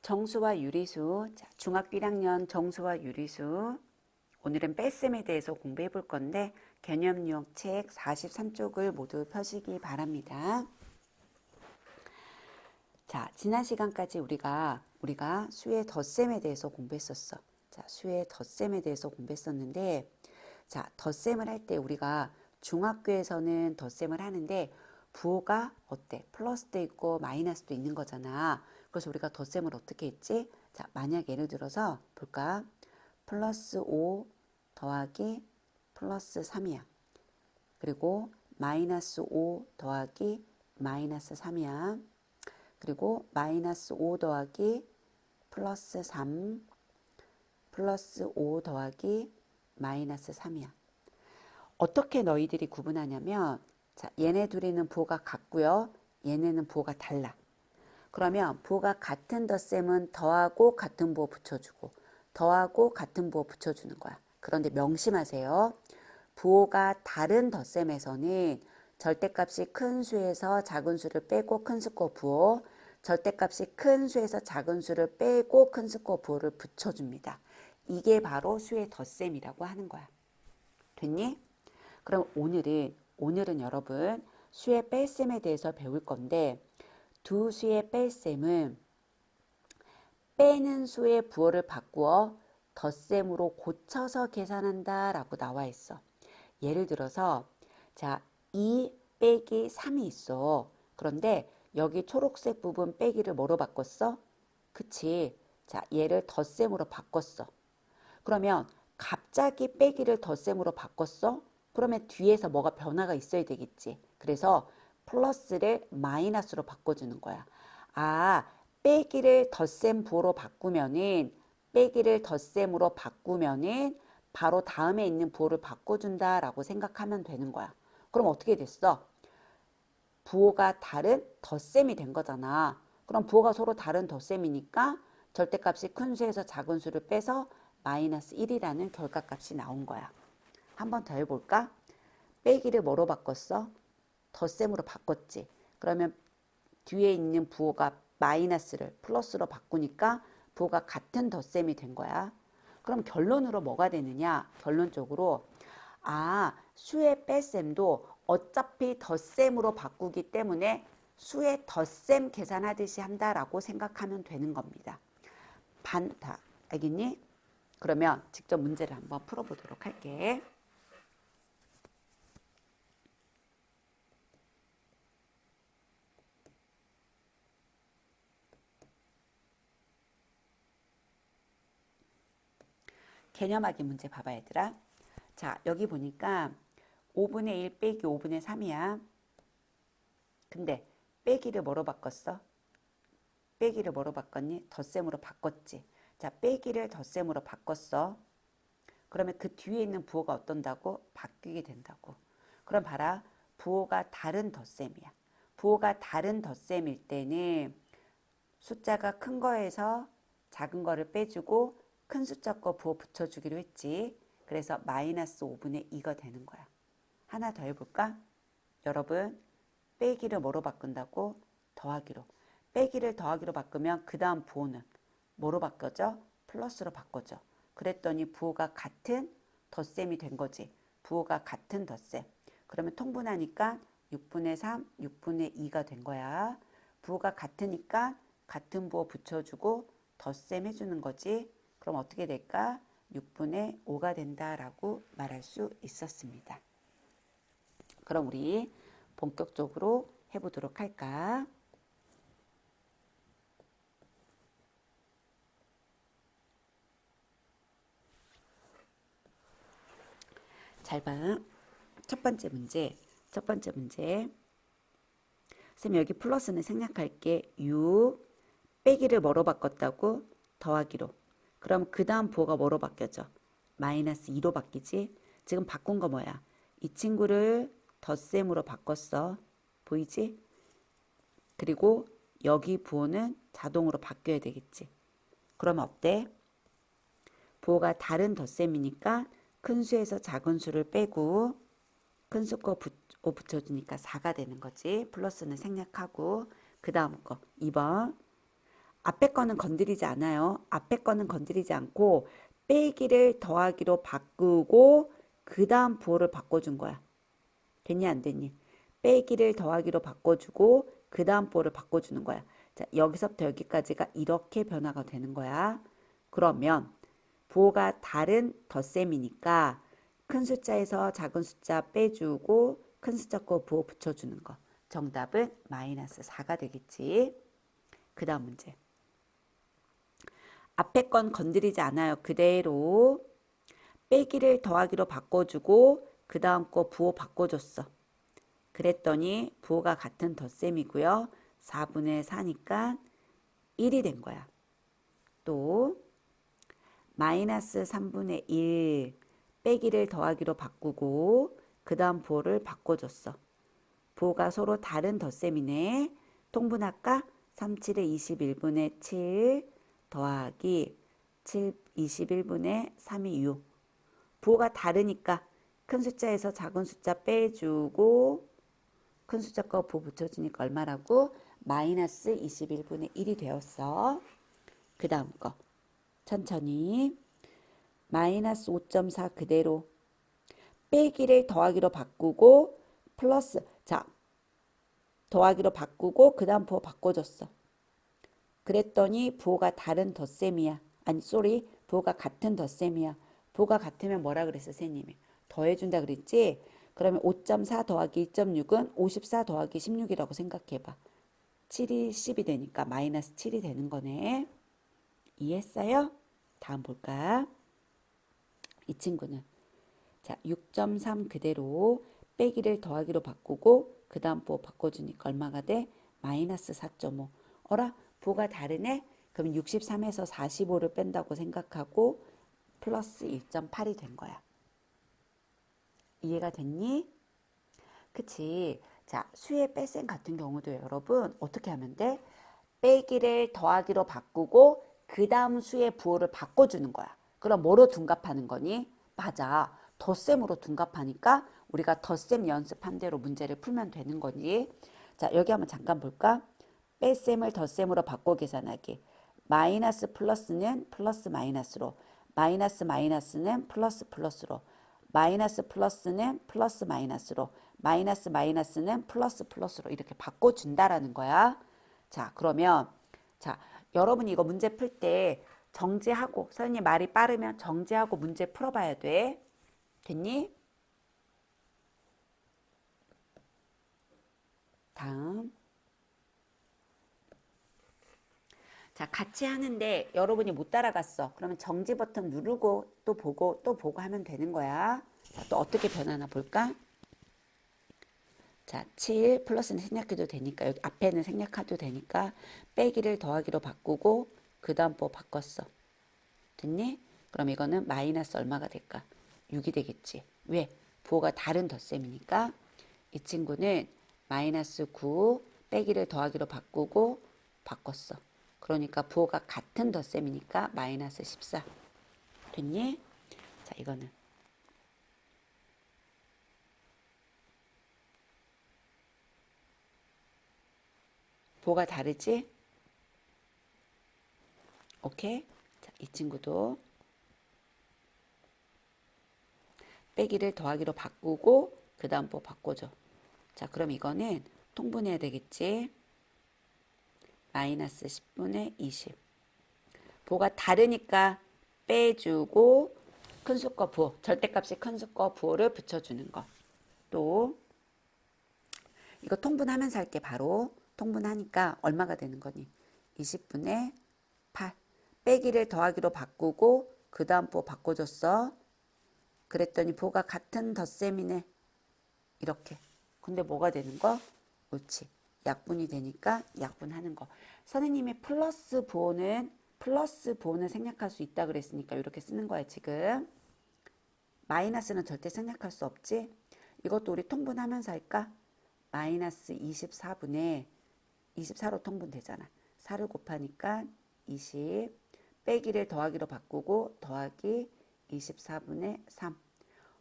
정수와 유리수. 자, 중학교 1학년 정수와 유리수. 오늘은 뺄셈에 대해서 공부해 볼 건데 개념 유형 책 43쪽을 모두 펴시기 바랍니다. 자, 지난 시간까지 우리가 수의 덧셈에 대해서 공부했었어. 자, 수의 덧셈에 대해서 공부했었는데, 자, 덧셈을 할 때 우리가 중학교에서는 덧셈을 하는데 부호가 어때? 플러스도 있고 마이너스도 있는 거잖아. 그래서 우리가 덧셈을 어떻게 했지? 자, 만약 예를 들어서 볼까? 플러스 5 더하기 플러스 3이야. 그리고 마이너스 5 더하기 마이너스 3이야. 그리고 마이너스 5 더하기 플러스 3 플러스 5 더하기 마이너스 3이야. 어떻게 너희들이 구분하냐면, 자, 얘네 둘이는 부호가 같고요. 얘네는 부호가 달라. 그러면 부호가 같은 덧셈은 더하고 같은 부호 붙여주고 더하고 같은 부호 붙여주는 거야. 그런데 명심하세요. 부호가 다른 덧셈에서는 절대값이 큰 수에서 작은 수를 빼고 큰 수 거 부호, 절대값이 큰 수에서 작은 수를 빼고 큰 수 거 부호를 붙여줍니다. 이게 바로 수의 덧셈이라고 하는 거야. 됐니? 그럼 오늘은 여러분 수의 뺄셈에 대해서 배울 건데, 두 수의 뺄셈은 빼는 수의 부호를 바꾸어 덧셈으로 고쳐서 계산한다 라고 나와 있어. 예를 들어서 자, 2 빼기 3이 있어. 그런데 여기 초록색 부분 빼기를 뭐로 바꿨어? 그치? 자, 얘를 덧셈으로 바꿨어. 그러면 갑자기 빼기를 덧셈으로 바꿨어? 그러면 뒤에서 뭐가 변화가 있어야 되겠지. 그래서 플러스를 마이너스로 바꿔주는 거야. 아, 빼기를 덧셈 부호로 바꾸면은 바로 다음에 있는 부호를 바꿔준다라고 생각하면 되는 거야. 그럼 어떻게 됐어? 부호가 다른 덧셈이 된 거잖아. 그럼 부호가 서로 다른 덧셈이니까 절대값이 큰 수에서 작은 수를 빼서 마이너스 1이라는 결과값이 나온 거야. 한 번 더 해볼까? 빼기를 뭐로 바꿨어? 덧셈으로 바꿨지. 그러면 뒤에 있는 부호가 마이너스를 플러스로 바꾸니까 부호가 같은 덧셈이 된 거야. 그럼 결론으로 뭐가 되느냐? 결론적으로 수의 뺄셈도 어차피 덧셈으로 바꾸기 때문에 수의 덧셈 계산하듯이 한다라고 생각하면 되는 겁니다. 다 알겠니? 그러면 직접 문제를 한번 풀어보도록 할게. 개념하기 문제 봐봐 얘들아. 자, 여기 보니까 5분의 1 빼기 5분의 3이야. 근데 빼기를 뭐로 바꿨어? 빼기를 뭐로 바꿨니? 덧셈으로 바꿨지. 자, 빼기를 덧셈으로 바꿨어. 그러면 그 뒤에 있는 부호가 어떤다고? 바뀌게 된다고. 그럼 봐라. 부호가 다른 덧셈이야. 부호가 다른 덧셈일 때는 숫자가 큰 거에서 작은 거를 빼주고 큰 숫자 거 부호 붙여주기로 했지. 그래서 마이너스 5분의 2가 되는 거야. 하나 더 해볼까? 여러분, 빼기를 뭐로 바꾼다고? 더하기로. 빼기를 더하기로 바꾸면 그 다음 부호는 뭐로 바꿔져? 플러스로 바꿔져. 그랬더니 부호가 같은 덧셈이 된 거지. 부호가 같은 덧셈. 그러면 통분하니까 6분의 3, 6분의 2가 된 거야. 부호가 같으니까 같은 부호 붙여주고 덧셈 해주는 거지. 그럼 어떻게 될까? 6분의 5가 된다라고 말할 수 있었습니다. 그럼 우리 본격적으로 해보도록 할까? 잘 봐. 첫 번째 문제. 선생님 여기 플러스는 생략할게. 6 빼기를 뭐로 바꿨다고? 더하기로. 그럼 그 다음 부호가 뭐로 바뀌어져? 마이너스 2로 바뀌지? 지금 바꾼 거 뭐야? 이 친구를 덧셈으로 바꿨어. 보이지? 그리고 여기 부호는 자동으로 바뀌어야 되겠지. 그러면 어때? 부호가 다른 덧셈이니까 큰 수에서 작은 수를 빼고 큰 수 거 붙여주니까 4가 되는 거지. 플러스는 생략하고 그 다음 거 2번. 앞에 거는 건드리지 않아요. 앞에 거는 건드리지 않고 빼기를 더하기로 바꾸고 그 다음 부호를 바꿔준 거야. 됐니 안 됐니? 빼기를 더하기로 바꿔주고 그 다음 부호를 바꿔주는 거야. 자, 여기서부터 여기까지가 이렇게 변화가 되는 거야. 그러면 부호가 다른 덧셈이니까 큰 숫자에서 작은 숫자 빼주고 큰 숫자 거 부호 붙여주는 거. 정답은 마이너스 4가 되겠지. 그 다음 문제. 앞에 건 건드리지 않아요. 그대로 빼기를 더하기로 바꿔주고 그 다음 거 부호 바꿔줬어. 그랬더니 부호가 같은 덧셈이고요. 4분의 4니까 1이 된 거야. 또 마이너스 3분의 1 빼기를 더하기로 바꾸고 그 다음 부호를 바꿔줬어. 부호가 서로 다른 덧셈이네. 통분할까? 3, 7에 21분의 7 더하기 7, 21분의 3이 6. 부호가 다르니까 큰 숫자에서 작은 숫자 빼주고 큰 숫자 거 부호 붙여주니까 얼마라고? 마이너스 21분의 1이 되었어. 그 다음 거 천천히 마이너스 5.4 그대로 빼기를 더하기로 바꾸고 플러스 자 더하기로 바꾸고 그 다음 부호 바꿔줬어. 그랬더니 부호가 다른 덧셈이야. 아니 쏘리 부호가 같은 덧셈이야. 부호가 같으면 뭐라 그랬어 선생님이? 더해준다 그랬지? 그러면 5.4 더하기 2.6은 54 더하기 16이라고 생각해봐. 7이 10이 되니까 마이너스 7이 되는 거네. 이해했어요? 다음 볼까? 이 친구는 자 6.3 그대로 빼기를 더하기로 바꾸고 그 다음 부호 바꿔주니까 얼마가 돼? 마이너스 4.5. 어라? 부호가 다르네? 그럼 63에서 45를 뺀다고 생각하고 플러스 1.8이 된 거야. 이해가 됐니? 그치? 자, 수의 뺄셈 같은 경우도 여러분 어떻게 하면 돼? 빼기를 더하기로 바꾸고 그 다음 수의 부호를 바꿔주는 거야. 그럼 뭐로 둔갑하는 거니? 맞아. 덧셈으로 둔갑하니까 우리가 덧셈 연습한 대로 문제를 풀면 되는 거지. 자, 여기 한번 잠깐 볼까? 뺄셈을 덧셈으로 바꿔 계산하기. 마이너스 플러스는 플러스 마이너스로, 마이너스 마이너스는 플러스 플러스로, 마이너스 플러스는 플러스 마이너스로, 마이너스 마이너스는 플러스 플러스로 이렇게 바꿔준다라는 거야. 자, 그러면 자, 여러분이 이거 문제 풀 때 정지하고 선생님 말이 빠르면 정지하고 문제 풀어봐야 돼. 됐니? 다음. 자, 같이 하는데 여러분이 못 따라갔어. 그러면 정지 버튼 누르고 또 보고 하면 되는 거야. 자, 또 어떻게 변하나 볼까? 자, 7 플러스는 생략해도 되니까 여기 앞에는 생략해도 되니까 빼기를 더하기로 바꾸고 그 다음 뭐 바꿨어. 됐니? 그럼 이거는 마이너스 얼마가 될까? 6이 되겠지. 왜? 부호가 다른 덧셈이니까 이 친구는 마이너스 9 빼기를 더하기로 바꾸고 바꿨어. 그러니까 부호가 같은 덧셈이니까 마이너스 14. 됐니? 자, 이거는 부호가 다르지? 오케이? 자, 이 친구도 빼기를 더하기로 바꾸고 그 다음 부호 바꿔줘. 자, 그럼 이거는 통분해야 되겠지? 마이너스 10분의 20. 부호가 다르니까 빼주고 큰 수거 부호, 절대값이 큰 수거 부호를 붙여주는 거. 또 이거 통분하면서 할게 바로. 통분하니까 얼마가 되는 거니? 20분의 8. 빼기를 더하기로 바꾸고 그 다음 부호 바꿔줬어. 그랬더니 부호가 같은 덧셈이네. 이렇게. 근데 뭐가 되는 거? 옳지. 약분이 되니까 약분하는 거. 선생님이 플러스 부호는 생략할 수 있다 그랬으니까 이렇게 쓰는 거야 지금. 마이너스는 절대 생략할 수 없지. 이것도 우리 통분하면서 할까? 마이너스 24분의 24로 통분되잖아. 4를 곱하니까 20 빼기를 더하기로 바꾸고 더하기 24분의 3.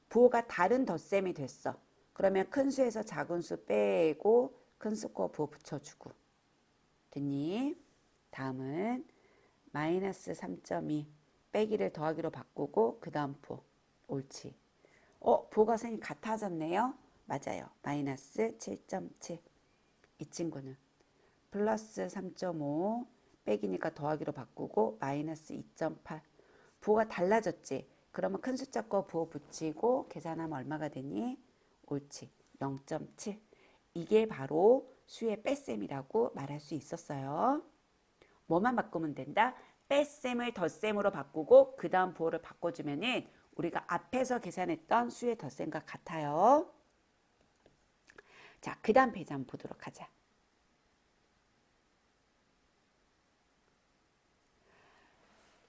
부호가 다른 덧셈이 됐어. 그러면 큰 수에서 작은 수 빼고 큰 수 거 부호 붙여주고. 됐니? 다음은 마이너스 3.2 빼기를 더하기로 바꾸고 그 다음 부호. 옳지. 부호가 선생님 같아졌네요. 맞아요. 마이너스 7.7. 이 친구는 플러스 3.5 빼기니까 더하기로 바꾸고 마이너스 2.8. 부호가 달라졌지. 그러면 큰 숫자 거 부호 붙이고 계산하면 얼마가 되니? 옳지. 0.7. 이게 바로 수의 뺄셈이라고 말할 수 있었어요. 뭐만 바꾸면 된다? 뺄셈을 덧셈으로 바꾸고 그 다음 부호를 바꿔주면은 우리가 앞에서 계산했던 수의 덧셈과 같아요. 자, 그 다음 페이지 한번 보도록 하자.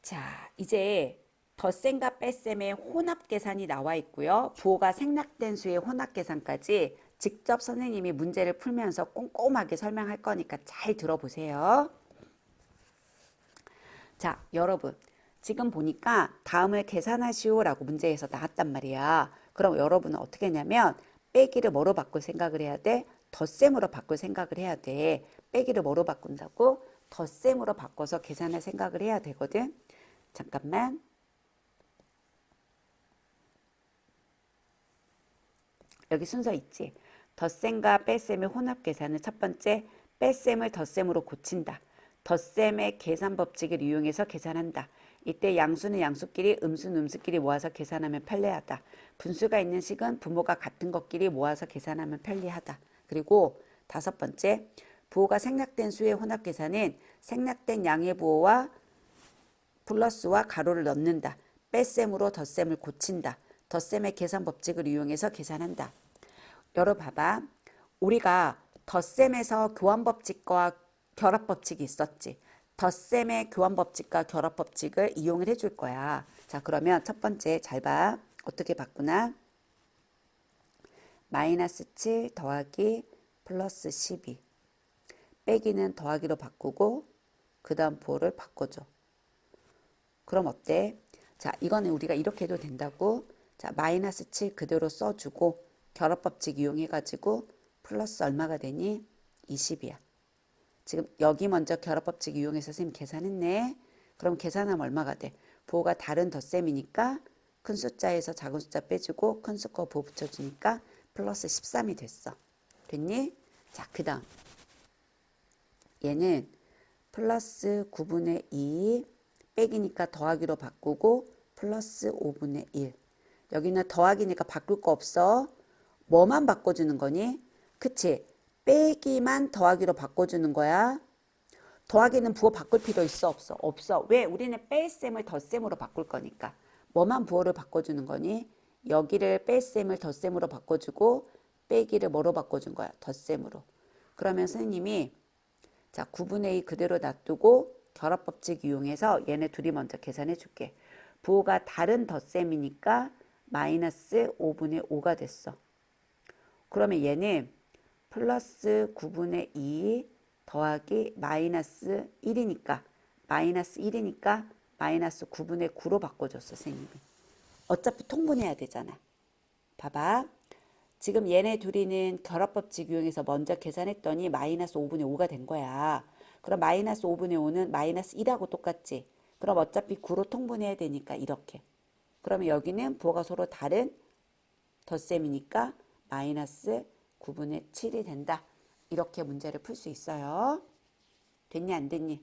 자, 이제 덧셈과 뺄셈의 혼합 계산이 나와 있고요. 부호가 생략된 수의 혼합 계산까지 직접 선생님이 문제를 풀면서 꼼꼼하게 설명할 거니까 잘 들어보세요. 자, 여러분. 지금 보니까 다음을 계산하시오라고 문제에서 나왔단 말이야. 그럼 여러분은 어떻게 했냐면 빼기를 뭐로 바꿀 생각을 해야 돼? 덧셈으로 바꿀 생각을 해야 돼. 빼기를 뭐로 바꾼다고? 덧셈으로 바꿔서 계산할 생각을 해야 되거든. 잠깐만. 여기 순서 있지. 덧셈과 뺄셈의 혼합 계산은 첫 번째, 뺄셈을 덧셈으로 고친다. 덧셈의 계산 법칙을 이용해서 계산한다. 이때 양수는 양수끼리, 음수는 음수끼리 모아서 계산하면 편리하다. 분수가 있는 식은 분모가 같은 것끼리 모아서 계산하면 편리하다. 그리고 다섯 번째, 부호가 생략된 수의 혼합 계산은 생략된 양의 부호와 플러스와 가로를 넣는다. 뺄셈으로 덧셈을 고친다. 덧셈의 계산 법칙을 이용해서 계산한다. 여러분 봐봐. 우리가 덧셈에서 교환법칙과 결합법칙이 있었지. 덧셈의 교환법칙과 결합법칙을 이용을 해줄 거야. 자, 그러면 첫 번째 잘 봐. 어떻게 바꾸나? 마이너스 7 더하기 플러스 12 빼기는 더하기로 바꾸고 그 다음 부호를 바꿔줘. 그럼 어때? 자, 이거는 우리가 이렇게 해도 된다고. 자, 마이너스 7 그대로 써주고 결합법칙 이용해가지고 플러스 얼마가 되니? 20이야. 지금 여기 먼저 결합법칙 이용해서 선생님 계산했네. 그럼 계산하면 얼마가 돼? 부호가 다른 덧셈이니까 큰 숫자에서 작은 숫자 빼주고 큰 숫자 부호 붙여주니까 플러스 13이 됐어. 됐니? 자, 그 다음 얘는 플러스 9분의 2 빼기니까 더하기로 바꾸고 플러스 5분의 1. 여기는 더하기니까 바꿀 거 없어. 뭐만 바꿔주는 거니? 그치? 빼기만 더하기로 바꿔주는 거야. 더하기는 부호 바꿀 필요 있어 없어? 없어. 왜? 우리는 뺄셈을 덧셈으로 바꿀 거니까. 뭐만 부호를 바꿔주는 거니? 여기를 뺄셈을 덧셈으로 바꿔주고 빼기를 뭐로 바꿔준 거야? 덧셈으로. 그러면 선생님이 자 9분의 2 그대로 놔두고 결합법칙 이용해서 얘네 둘이 먼저 계산해 줄게. 부호가 다른 덧셈이니까 마이너스 5분의 5가 됐어. 그러면 얘는 플러스 9분의 2 더하기 마이너스 1이니까 마이너스 1이니까 마이너스 9분의 9로 바꿔줬어 선생님이. 어차피 통분해야 되잖아. 봐봐. 지금 얘네 둘이는 결합법칙 이용해서 먼저 계산했더니 마이너스 5분의 5가 된 거야. 그럼 마이너스 5분의 5는 마이너스 1하고 똑같지. 그럼 어차피 9로 통분해야 되니까 이렇게. 그러면 여기는 부호가 서로 다른 덧셈이니까 마이너스 9분의 7이 된다. 이렇게 문제를 풀 수 있어요. 됐니 안 됐니?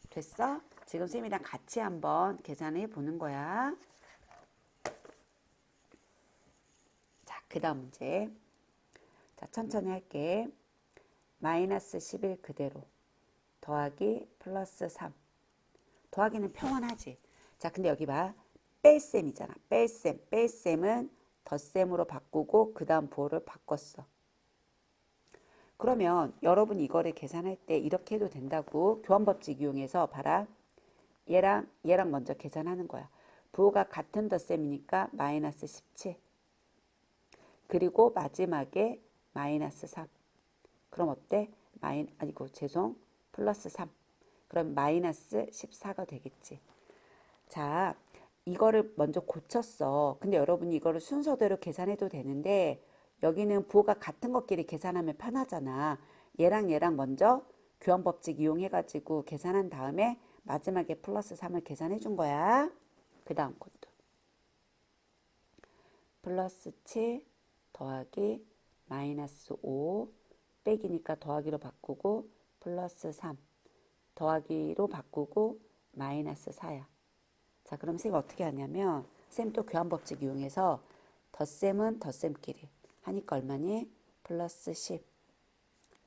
됐어? 지금 쌤이랑 같이 한번 계산해 보는 거야. 자, 그 다음 문제. 자, 천천히 할게. 마이너스 11 그대로 더하기 플러스 3. 더하기는 평온하지. 자, 근데 여기 봐. 뺄셈이잖아. 뺄셈. 뺄셈은 덧셈으로 바꾸고 그 다음 부호를 바꿨어. 그러면 여러분 이거를 계산할 때 이렇게 해도 된다고. 교환법칙 이용해서 봐라. 얘랑 먼저 계산하는 거야. 부호가 같은 덧셈이니까 마이너스 17. 그리고 마지막에 마이너스 3. 그럼 어때? 플러스 3. 그럼 마이너스 14가 되겠지. 자, 이거를 먼저 고쳤어. 근데 여러분이 이거를 순서대로 계산해도 되는데 여기는 부호가 같은 것끼리 계산하면 편하잖아. 얘랑 먼저 교환법칙 이용해가지고 계산한 다음에 마지막에 플러스 3을 계산해 준 거야. 그 다음 것도 플러스 7 더하기 마이너스 5 빼기니까 더하기로 바꾸고 플러스 3 더하기로 바꾸고 마이너스 4야. 자, 그럼 쌤이 어떻게 하냐면 쌤 또 교환법칙 이용해서 덧셈은 덧셈끼리 하니까 얼마니? 플러스 10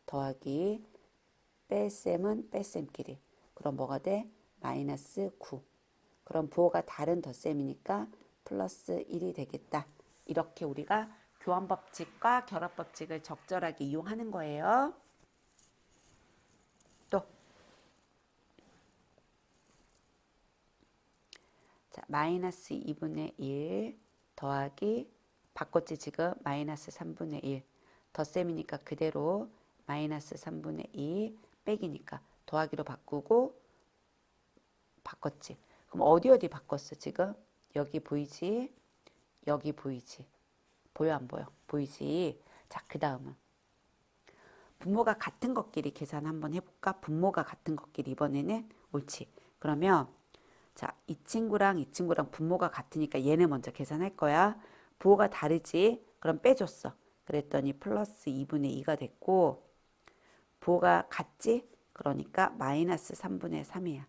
더하기 뺄셈은 뺄셈끼리. 그럼 뭐가 돼? 마이너스 9. 그럼 부호가 다른 덧셈이니까 플러스 1이 되겠다. 이렇게 우리가 교환법칙과 결합법칙을 적절하게 이용하는 거예요. 또 자, 마이너스 2분의 1 더하기 바꿨지 지금 마이너스 3분의 1 덧셈이니까 그대로 마이너스 3분의 2 빼기니까 더하기로 바꾸고 바꿨지. 그럼 어디 바꿨어 지금? 여기 보이지? 여기 보이지? 보여 안 보여? 보이지? 자, 그 다음은 분모가 같은 것끼리 계산 한번 해볼까? 분모가 같은 것끼리 이번에는 옳지. 그러면 자, 이 친구랑 분모가 같으니까 얘는 먼저 계산할 거야. 부호가 다르지? 그럼 빼줬어. 그랬더니 플러스 2분의 2가 됐고 부호가 같지? 그러니까 마이너스 3분의 3이야.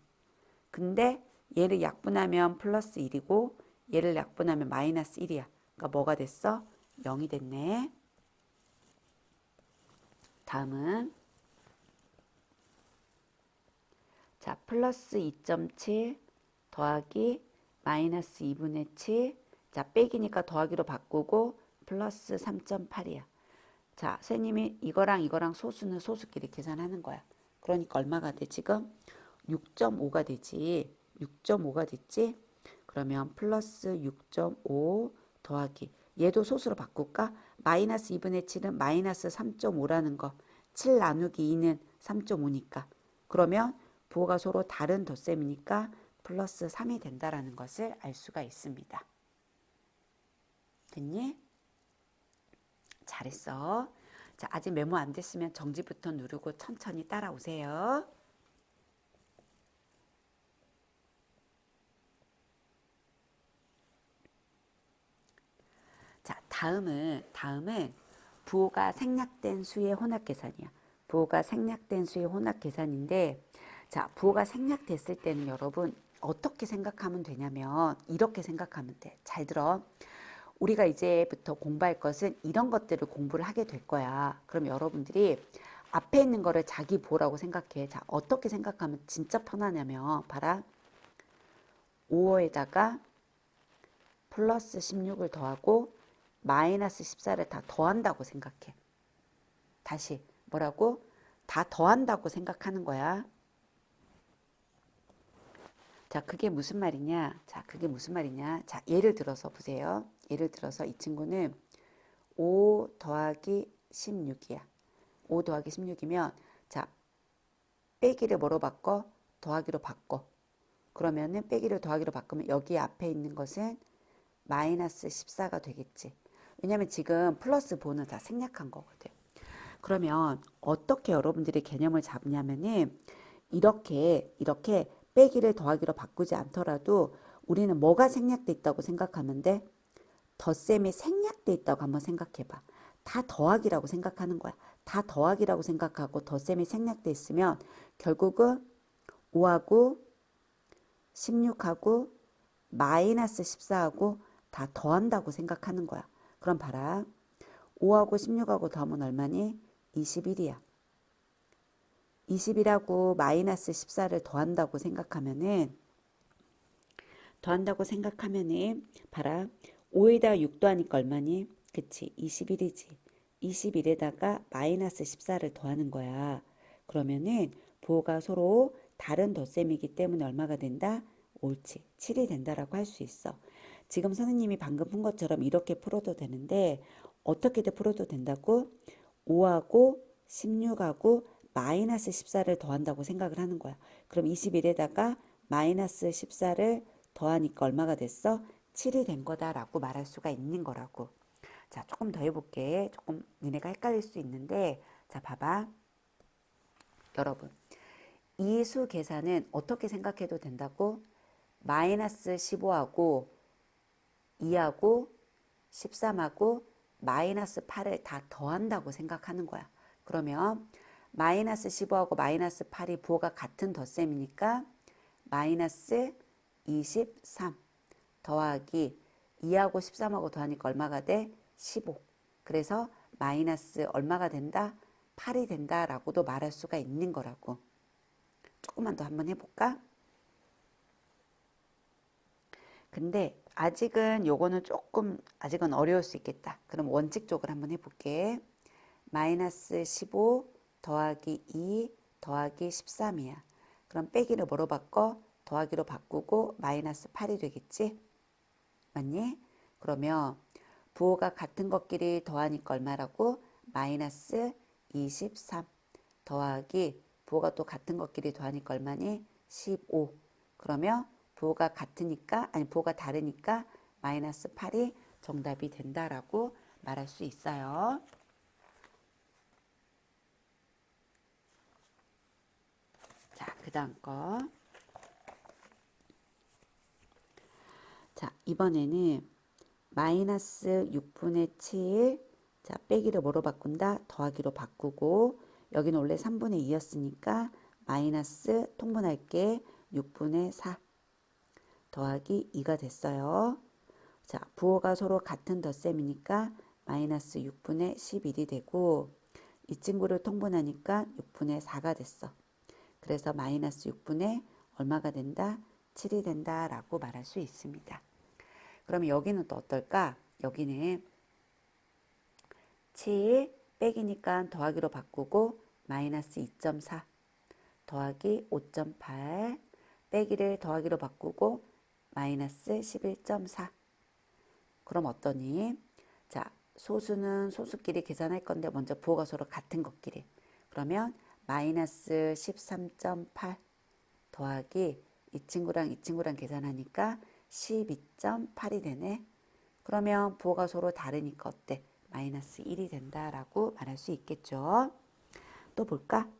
근데 얘를 약분하면 플러스 1이고 얘를 약분하면 마이너스 1이야. 그러니까 뭐가 됐어? 0이 됐네. 다음은 자, 플러스 2.7 더하기 마이너스 2분의 7 자, 빼기니까 더하기로 바꾸고 플러스 3.8이야. 자, 선생님이 이거랑 소수는 소수끼리 계산하는 거야. 그러니까 얼마가 돼 지금? 6.5가 되지. 6.5가 됐지? 그러면 플러스 6.5 더하기 얘도 소수로 바꿀까? 마이너스 2분의 7은 마이너스 3.5라는 거. 7 나누기 2는 3.5니까. 그러면 부호가 서로 다른 덧셈이니까 플러스 3이 된다라는 것을 알 수가 있습니다. 됐니? 잘했어. 자, 아직 메모 안 됐으면 정지부터 누르고 천천히 따라오세요. 자, 다음은 부호가 생략된 수의 혼합 계산이야. 부호가 생략된 수의 혼합 계산인데 자, 부호가 생략됐을 때는 여러분 어떻게 생각하면 되냐면 이렇게 생각하면 돼. 잘 들어. 우리가 이제부터 공부할 것은 이런 것들을 공부를 하게 될 거야. 그럼 여러분들이 앞에 있는 거를 자기 부호라고 생각해. 자, 어떻게 생각하면 진짜 편하냐면 봐라. 5호에다가 플러스 16을 더하고 마이너스 14를 다 더한다고 생각해. 다시 뭐라고? 다 더한다고 생각하는 거야. 자, 그게 무슨 말이냐? 자, 그게 무슨 말이냐? 자, 예를 들어서 보세요. 예를 들어서 이 친구는 5 더하기 16이야. 5 더하기 16이면 자, 빼기를 뭐로 바꿔? 더하기로 바꿔. 그러면은 빼기를 더하기로 바꾸면 여기 앞에 있는 것은 마이너스 14가 되겠지. 왜냐면 지금 플러스 보는 다 생략한 거거든. 그러면 어떻게 여러분들이 개념을 잡냐면은 이렇게 빼기를 더하기로 바꾸지 않더라도 우리는 뭐가 생략돼 있다고 생각하면 돼? 덧셈이 생략돼 있다고 한번 생각해봐. 다 더하기라고 생각하는 거야. 다 더하기라고 생각하고 덧셈이 생략돼 있으면 결국은 5하고 16하고 마이너스 14하고 다 더한다고 생각하는 거야. 그럼 봐라. 5하고 16하고 더하면 얼마니? 21이야. 21하고 마이너스 14를 더한다고 생각하면은 봐라. 5에다가 6 더하니까 얼마니? 그치? 21이지. 21에다가 마이너스 14를 더하는 거야. 그러면은 부호가 서로 다른 덧셈이기 때문에 얼마가 된다? 옳지. 7이 된다라고 할 수 있어. 지금 선생님이 방금 푼 것처럼 이렇게 풀어도 되는데 어떻게든 풀어도 된다고? 5하고 16하고 마이너스 14를 더한다고 생각을 하는 거야. 그럼 21에다가 마이너스 14를 더하니까 얼마가 됐어? 7이 된 거다라고 말할 수가 있는 거라고. 자, 조금 더 해볼게. 조금 니네가 헷갈릴 수 있는데 자, 봐봐. 여러분, 이 수 계산은 어떻게 생각해도 된다고? 마이너스 15하고 2하고 13하고 마이너스 8을 다 더한다고 생각하는 거야. 그러면 마이너스 15하고 마이너스 8이 부호가 같은 덧셈이니까 마이너스 23 더하기 2하고 13하고 더하니까 얼마가 돼? 15. 그래서 마이너스 얼마가 된다? 8이 된다라고도 말할 수가 있는 거라고. 조금만 더 한번 해볼까? 근데 아직은 요거는 조금 아직은 어려울 수 있겠다. 그럼 원칙적으로 한번 해볼게. 마이너스 15 더하기 2 더하기 13이야. 그럼 빼기를 뭐로 바꿔? 더하기로 바꾸고 마이너스 8이 되겠지? 맞니? 그러면 부호가 같은 것끼리 더하니까 얼마라고? 마이너스 23 더하기 부호가 또 같은 것끼리 더하니까 얼마니? 15. 그러면 부호가 같으니까 아니 부호가 다르니까 마이너스 8이 정답이 된다라고 말할 수 있어요. 자, 그 다음 거. 자, 이번에는 마이너스 6분의 7. 자, 빼기를 뭐로 바꾼다? 더하기로 바꾸고 여기는 원래 3분의 2였으니까 마이너스 통분할게 6분의 4 더하기 2가 됐어요. 자, 부호가 서로 같은 덧셈이니까 마이너스 6분의 11이 되고 이 친구를 통분하니까 6분의 4가 됐어. 그래서 마이너스 6분의 얼마가 된다? 7이 된다라고 말할 수 있습니다. 그럼 여기는 또 어떨까? 여기는 7 빼기니까 더하기로 바꾸고 마이너스 2.4 더하기 5.8 빼기를 더하기로 바꾸고 마이너스 11.4. 그럼 어떠니? 자, 소수는 소수끼리 계산할 건데 먼저 부호가 서로 같은 것끼리. 그러면 마이너스 13.8 더하기 이 친구랑 계산하니까 12.8이 되네. 그러면 부호가 서로 다르니까 어때? 마이너스 1이 된다라고 말할 수 있겠죠. 또 볼까?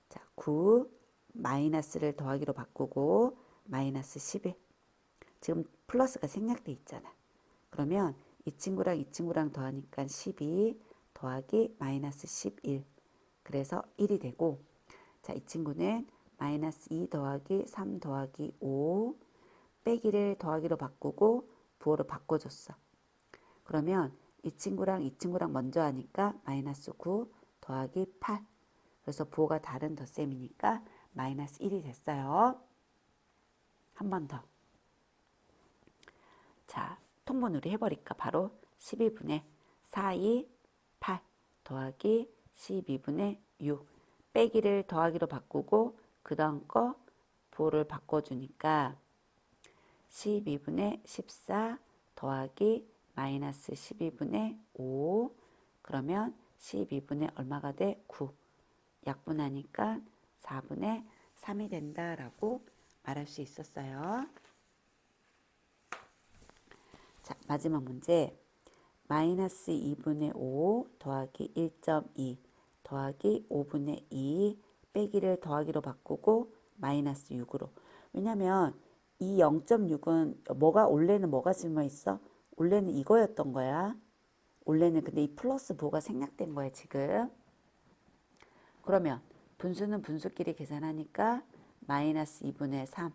자, 9 마이너스를 더하기로 바꾸고 마이너스 11. 지금 플러스가 생략돼 있잖아. 그러면 이 친구랑 더하니까 12 더하기 마이너스 11. 그래서 1이 되고 자, 이 친구는 마이너스 2 더하기 3 더하기 5 빼기를 더하기로 바꾸고 부호로 바꿔줬어. 그러면 이 친구랑 먼저 하니까 마이너스 9 더하기 8. 그래서 부호가 다른 덧셈이니까 마이너스 1이 됐어요. 한 번 더. 자, 통분으로 해버릴까? 바로 12분의 4, 2, 8 더하기 12분의 6 빼기를 더하기로 바꾸고 그 다음 거 부호를 바꿔주니까 12분의 14 더하기 마이너스 12분의 5 그러면 12분의 얼마가 돼? 9 약분하니까 4분의 3이 된다라고 말할 수 있었어요. 자, 마지막 문제. 마이너스 2분의 5 더하기 1.2 더하기 5분의 2 빼기를 더하기로 바꾸고 마이너스 6으로. 왜냐면 이 0.6은 원래는 뭐가 숨어 있어? 원래는 이거였던 거야. 원래는 근데 이 플러스 부호가 생략된 거야, 지금. 그러면 분수는 분수끼리 계산하니까 마이너스 2분의 3.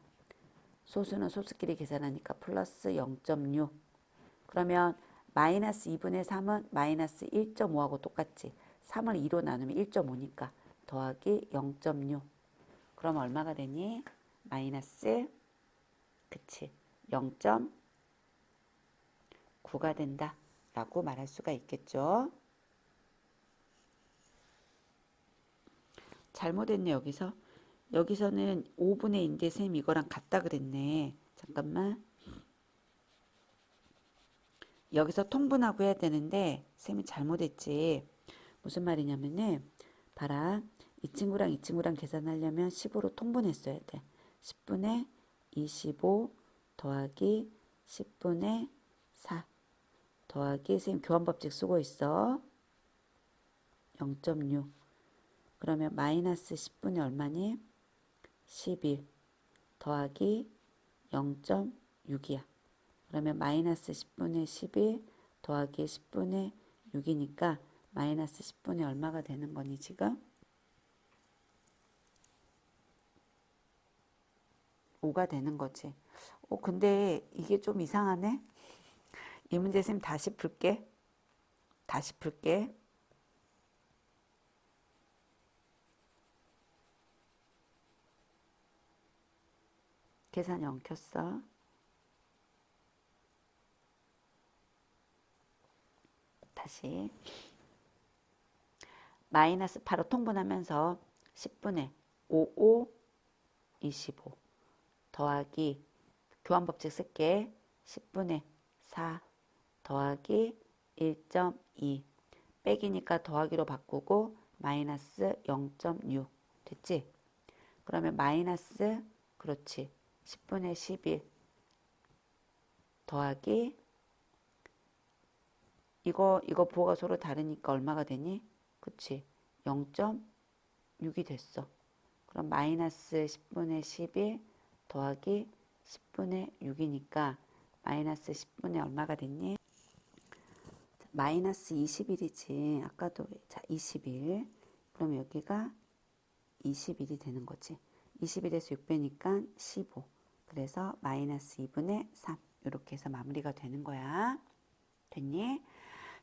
소수는 소수끼리 계산하니까 플러스 0.6. 그러면 마이너스 2분의 3은 마이너스 1.5하고 똑같지. 3을 2로 나누면 1.5니까 더하기 0.6. 그럼 얼마가 되니? 마이너스 그치 0.9가 된다 라고 말할 수가 있겠죠. 잘못했네. 여기서는 5분의 2인데 쌤 이거랑 같다 그랬네. 잠깐만. 여기서 통분하고 해야 되는데 쌤이 잘못했지. 무슨 말이냐면은 봐라. 이 친구랑 계산하려면 15로 통분했어야 돼. 10분의 25 더하기 10분의 4 더하기 쌤 교환법칙 쓰고 있어. 0.6 그러면 마이너스 10분의 얼마니? 11 더하기 0.6이야. 그러면 마이너스 10분의 11 더하기 10분의 6이니까 마이너스 10분의 얼마가 되는 거니 지금? 5가 되는 거지. 근데 이게 좀 이상하네. 이 문제 쌤 다시 풀게. 다시 풀게. 계산이 엉켰어. 다시. 마이너스 8로 통분하면서 10분의 55, 25 더하기 교환법칙 쓸게. 10분의 4 더하기 1.2 빼기니까 더하기로 바꾸고 마이너스 0.6 됐지? 그러면 마이너스 그렇지 10분의 11 더하기 이거 부호가 서로 다르니까 얼마가 되니? 그치 0.6이 됐어. 그럼 마이너스 10분의 11 더하기 10분의 6이니까 마이너스 10분의 얼마가 됐니? 마이너스 21이지. 아까도 자 21. 그럼 여기가 21이 되는 거지. 21에서 6 빼니까 15. 그래서 마이너스 2분의 3 이렇게 해서 마무리가 되는 거야. 됐니?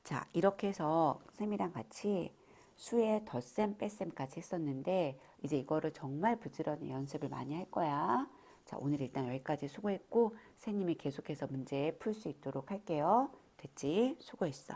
자 이렇게 해서 쌤이랑 같이 수의 덧셈 뺄셈까지 했었는데 이제 이거를 정말 부지런히 연습을 많이 할 거야. 자 오늘 일단 여기까지 수고했고 선생님이 계속해서 문제 풀 수 있도록 할게요. 됐지? 수고했어.